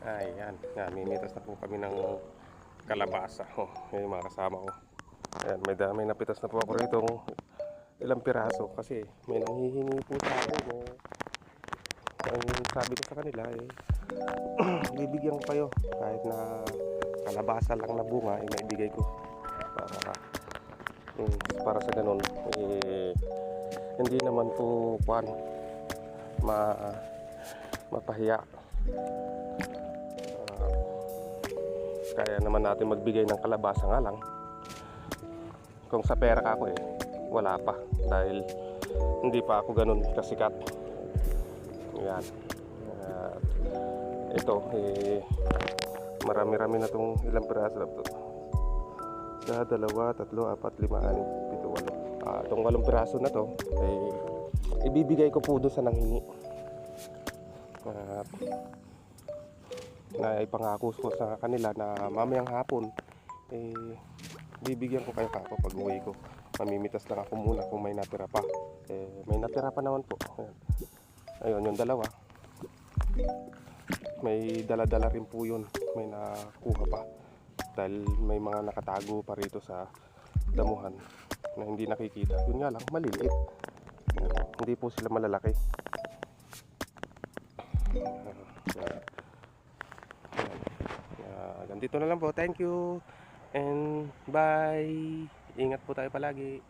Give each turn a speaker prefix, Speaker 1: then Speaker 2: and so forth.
Speaker 1: Ayan, namimitas na po kami ng kalabasa. Yung mga kasama ko. Ayan, may napitas na po ako rito ilang piraso kasi may nanghihingi po sa akin. Ang sabi ko sa kanila bibigyan ko kayo kahit na kalabasa lang na bunga maibigay ko para sa ganun hindi naman po mapahiya. Kaya naman natin magbigay ng kalabasa nga lang. Kung sa pera ka ako wala pa dahil hindi pa ako ganun kasikat. Yan. Ito marami-rami na itong ilang piraso na ito. Sa 2, 3, 4, 5, 6, 7, 8 itong 8 piraso na to ibibigay ko po doon sa nanghingi. Na ipangako ko sa kanila na mamayang hapon bibigyan ko kayo kako pag uwi ko. Mamimitas lang ako muna kung may natira pa. May natira pa naman po. Ayun yung dalawa. May dala-dala rin po yun. May nakuha pa. Dahil may mga nakatago pa rito sa damuhan na hindi nakikita. Yun nga lang, maliliit. Hindi po sila malalaki. Ganito na lang po. Thank you and bye. Ingat po tayo palagi.